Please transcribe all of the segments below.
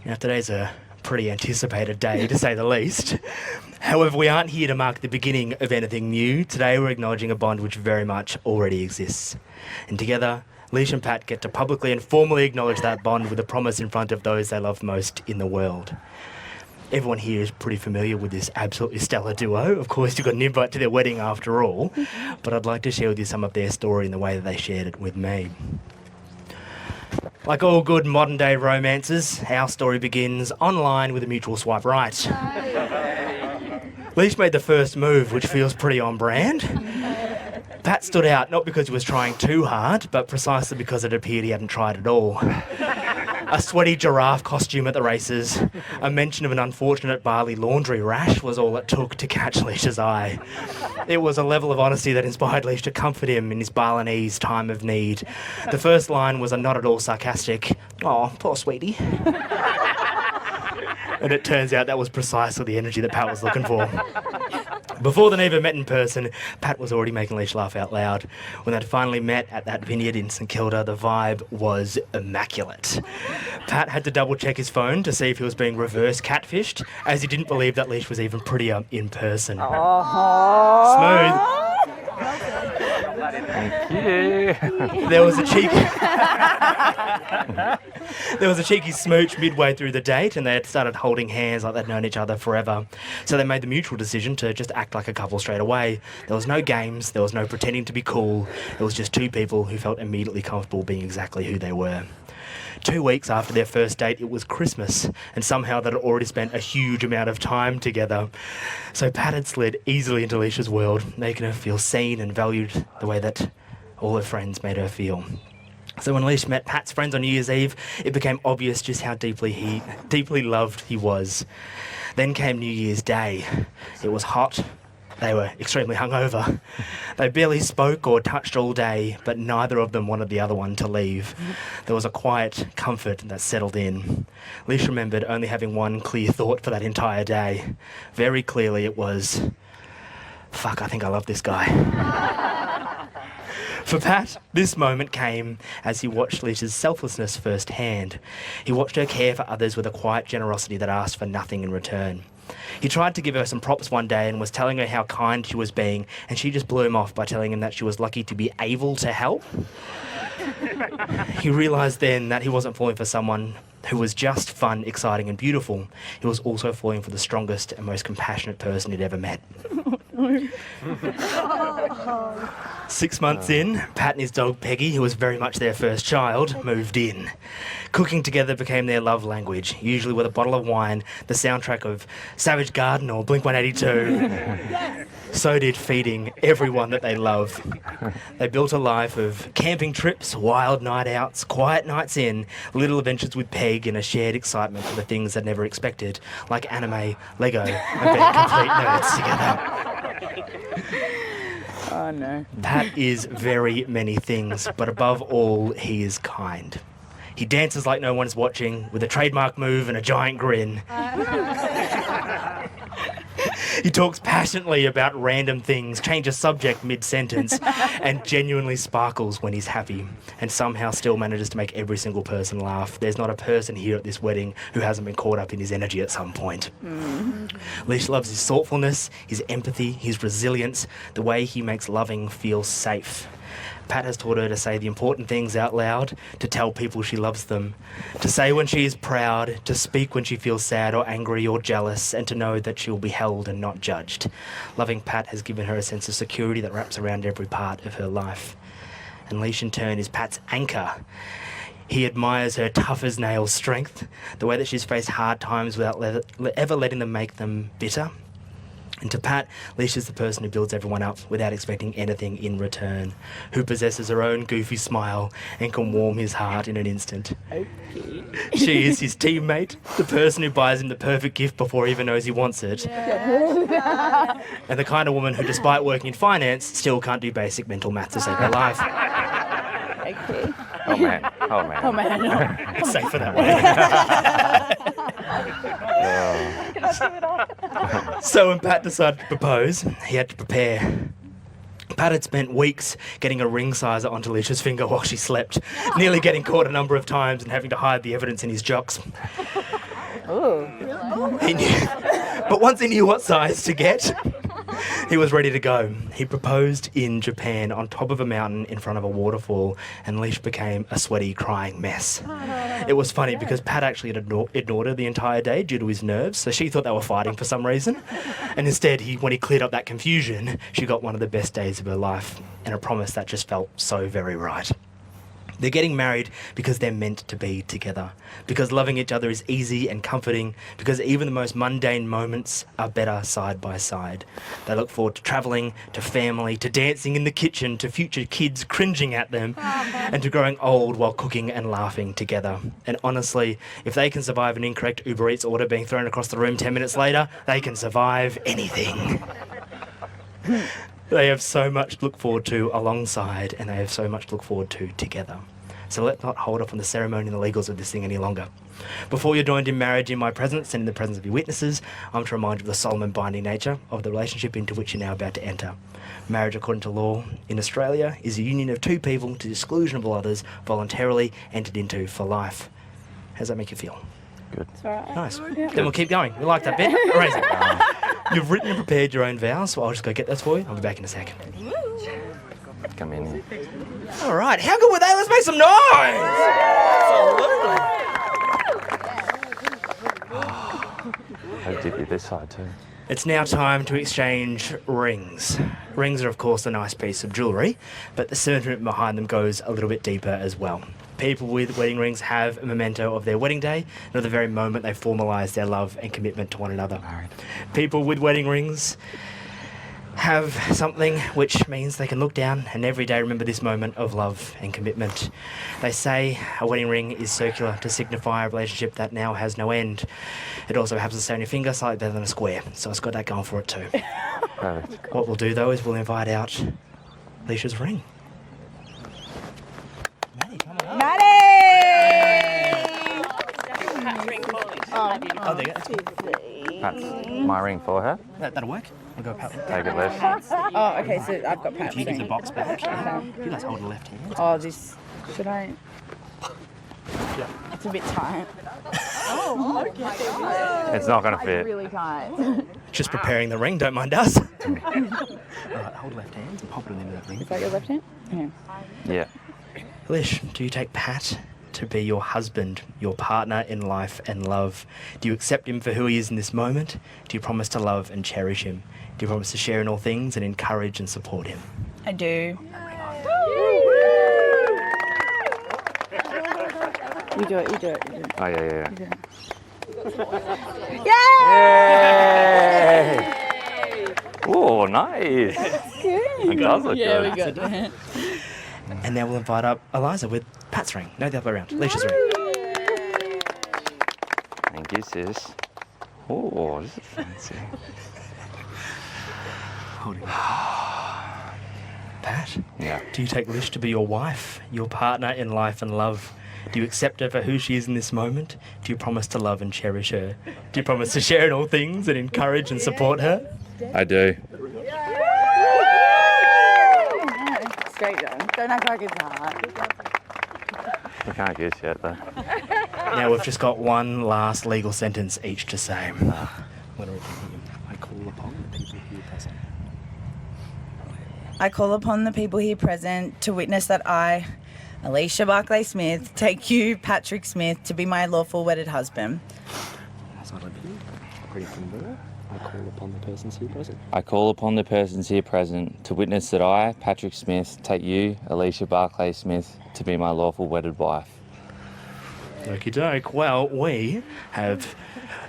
Now, today's a pretty anticipated day, to say the least. However, we aren't here to mark the beginning of anything new. Today, we're acknowledging a bond which very much already exists. And together, Lish and Pat get to publicly and formally acknowledge that bond with a promise in front of those they love most in the world. Everyone here is pretty familiar with this absolutely stellar duo. Of course, you got an invite to their wedding after all, but I'd like to share with you some of their story and the way that they shared it with me. Like all good modern-day romances, our story begins online with a mutual swipe right. Lish made the first move, which feels pretty on brand. Pat stood out not because he was trying too hard, but precisely because it appeared he hadn't tried at all. A sweaty giraffe costume at the races, a mention of an unfortunate barley laundry rash was all it took to catch Lish's eye. It was a level of honesty that inspired Lish to comfort him in his Balinese time of need. The first line was a not at all sarcastic, "Oh, poor sweetie." And it turns out that was precisely the energy that Pat was looking for. Before they even met in person, Pat was already making Lish laugh out loud. When they'd finally met at that vineyard in St Kilda, the vibe was immaculate. Pat had to double-check his phone to see if he was being reverse catfished, as he didn't believe that Lish was even prettier in person. Smooth. Thank you. There was a cheeky smooch midway through the date, and they had started holding hands like they'd known each other forever. So they made the mutual decision to just act like a couple straight away. There was no games, there was no pretending to be cool. It was just two people who felt immediately comfortable being exactly who they were. 2 weeks after their first date, it was Christmas, and somehow they'd already spent a huge amount of time together. So Pat had slid easily into Lish's world, making her feel seen and valued the way that all her friends made her feel. So when Lish met Pat's friends on New Year's Eve, it became obvious just how deeply loved he was. Then came New Year's Day. It was hot. They were extremely hungover. They barely spoke or touched all day, but neither of them wanted the other one to leave. There was a quiet comfort that settled in. Lish remembered only having one clear thought for that entire day. Very clearly it was, fuck, I think I love this guy. For Pat, this moment came as he watched Lish's selflessness firsthand. He watched her care for others with a quiet generosity that asked for nothing in return. He tried to give her some props one day and was telling her how kind she was being, and she just blew him off by telling him that she was lucky to be able to help. He realised then that he wasn't falling for someone who was just fun, exciting and beautiful. He was also falling for the strongest and most compassionate person he'd ever met. 6 months in, Pat and his dog Peggy, who was very much their first child, moved in. Cooking together became their love language, usually with a bottle of wine, the soundtrack of Savage Garden or Blink-182. So did feeding everyone that they love. They built a life of camping trips, wild night outs, quiet nights in, little adventures with Peg and a shared excitement for the things they'd never expected, like anime, Lego and being complete nerds together. Oh no. Pat is very many things, but above all, he is kind. He dances like no one's watching, with a trademark move and a giant grin. He talks passionately about random things, changes subject mid-sentence, and genuinely sparkles when he's happy, and somehow still manages to make every single person laugh. There's not a person here at this wedding who hasn't been caught up in his energy at some point. Lish loves his thoughtfulness, his empathy, his resilience, the way he makes loving feel safe. Pat has taught her to say the important things out loud, to tell people she loves them, to say when she is proud, to speak when she feels sad or angry or jealous, and to know that she will be held and not judged. Loving Pat has given her a sense of security that wraps around every part of her life. And Lish in turn is Pat's anchor. He admires her tough-as-nails strength, the way that she's faced hard times without ever letting them make them bitter. And to Pat, Lish is the person who builds everyone up without expecting anything in return, who possesses her own goofy smile and can warm his heart in an instant. Okay. She is his teammate, the person who buys him the perfect gift before he even knows he wants it. Yeah. And the kind of woman who, despite working in finance, still can't do basic mental maths to save her life. Okay. Oh man. Oh man. Oh man. It's safer that way. So when Pat decided to propose, he had to prepare. Pat had spent weeks getting a ring sizer onto Lish's finger while she slept, nearly getting caught a number of times and having to hide the evidence in his jocks. Ooh. He knew, but once he knew what size to get, he was ready to go. He proposed in Japan on top of a mountain in front of a waterfall, and Lish became a sweaty, crying mess. It was funny because Pat actually had ignored her the entire day due to his nerves, so she thought they were fighting for some reason. And instead, when he cleared up that confusion, she got one of the best days of her life, and a promise that just felt so very right. They're getting married because they're meant to be together, because loving each other is easy and comforting, because even the most mundane moments are better side by side. They look forward to travelling, to family, to dancing in the kitchen, to future kids cringing at them, and to growing old while cooking and laughing together. And honestly, if they can survive an incorrect Uber Eats order being thrown across the room 10 minutes later, they can survive anything. They have so much to look forward to alongside, and they have so much to look forward to together. So let's not hold off on the ceremony and the legals of this thing any longer. Before you're joined in marriage in my presence and in the presence of your witnesses, I'm to remind you of the solemn and binding nature of the relationship into which you're now about to enter. Marriage, according to law in Australia, is a union of two people to the exclusion of all others, voluntarily entered into for life. How does that make you feel? Good. It's all right. Nice. Then we'll keep going. We like that bit. Amazing. You've written and prepared your own vows, so I'll just go get those for you. I'll be back in a sec. Come in here. All right, how good were they? Let's make some noise! Absolutely. How did you this side too? It's now time to exchange rings. Rings are, of course, a nice piece of jewellery, but the sentiment behind them goes a little bit deeper as well. People with wedding rings have a memento of their wedding day, and at the very moment they formalise their love and commitment to one another. People with wedding rings have something which means they can look down and every day remember this moment of love and commitment. They say a wedding ring is circular to signify a relationship that now has no end. It also happens to stay on your finger slightly better than a square, so it's got that going for it too. Perfect. What we'll do though is we'll invite out Lish's ring. Maddie, come on. Maddie! Oh, there you go. That's my ring for her. That'll work. I'll go Pat. Take it, Lish. Oh, okay, so I've got Pat's If you give the ring. box back, if you guys hold the left hand. Oh, this... Should I... It's a bit tight. It's not going to fit. Really tight. Just preparing the ring, don't mind us. All right, hold left hand and pop it into that ring. Is that your left hand? Yeah. Yeah. Lish, do you take Pat to be your husband, your partner in life and love? Do you accept him for who he is in this moment? Do you promise to love and cherish him? Do you promise to share in all things and encourage and support him? I do. You do it, you do it. You do it. Oh, yeah. Yay! Yay! Oh, nice. It does look Yeah, good. we got that. And now we'll invite up Eliza with Pat's ring. No, the other way around. Lish's ring. Thank you, sis. Oh, this is fancy. Holding Pat, Yeah. do you take Lish to be your wife, your partner in life and love? Do you accept her for who she is in this moment? Do you promise to love and cherish her? Do you promise to share in all things and encourage and support her? I do. Straight down. Don't act like it's hard. We can't kiss yet, though. Now we've just got one last legal sentence each to say. I'm going to repeat him. I call upon the people here present. I call upon the people here present to witness that I, Alicia Barclay Smith, take you, Patrick Smith, to be my lawful wedded husband. That's what I believe. Ready from there. I call upon the persons here present. I call upon the persons here present to witness that I, Patrick Smith, take you, Alicia Barclay Smith, to be my lawful wedded wife. Okie doke. Well, we have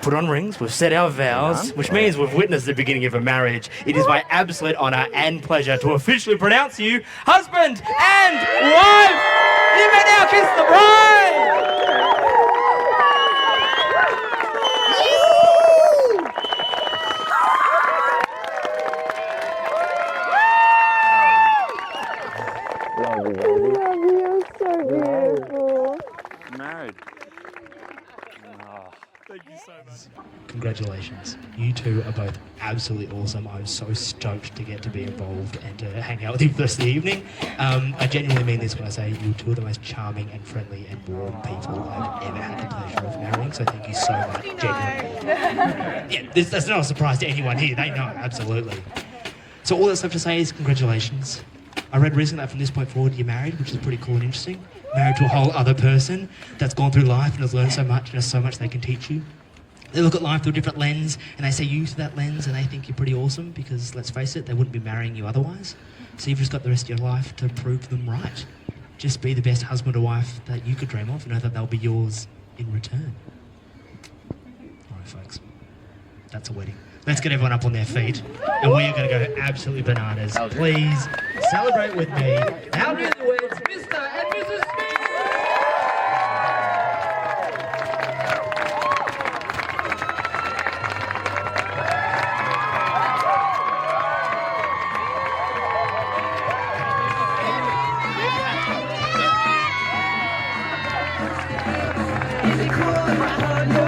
put on rings, we've said our vows, which means we've witnessed the beginning of a marriage. It is my absolute honour and pleasure to officially pronounce you husband and wife! You may now kiss the bride! Married. Oh. Thank you so much. Congratulations. You two are both absolutely awesome. I'm so stoked to get to be involved and to hang out with you for the rest of the evening. I genuinely mean this when I say you're two of the most charming and friendly and warm people I've ever had the pleasure of marrying, so thank you so much, genuinely. Yeah, that's not a surprise to anyone here. They know, absolutely. So all that's left to say is congratulations. I read recently that from this point forward you're married, which is pretty cool and interesting. Married to a whole other person that's gone through life and has learned so much and has so much they can teach you. They look at life through a different lens and they see you through that lens and they think you're pretty awesome because, let's face it, they wouldn't be marrying you otherwise. So you've just got the rest of your life to prove them right. Just be the best husband or wife that you could dream of and know that they'll be yours in return. All right, folks. That's a wedding. Let's get everyone up on their feet and we are going to go absolutely bananas. Please celebrate with me. Our newlyweds, Mr. and Mrs. Smith! Is it cool if I hug you?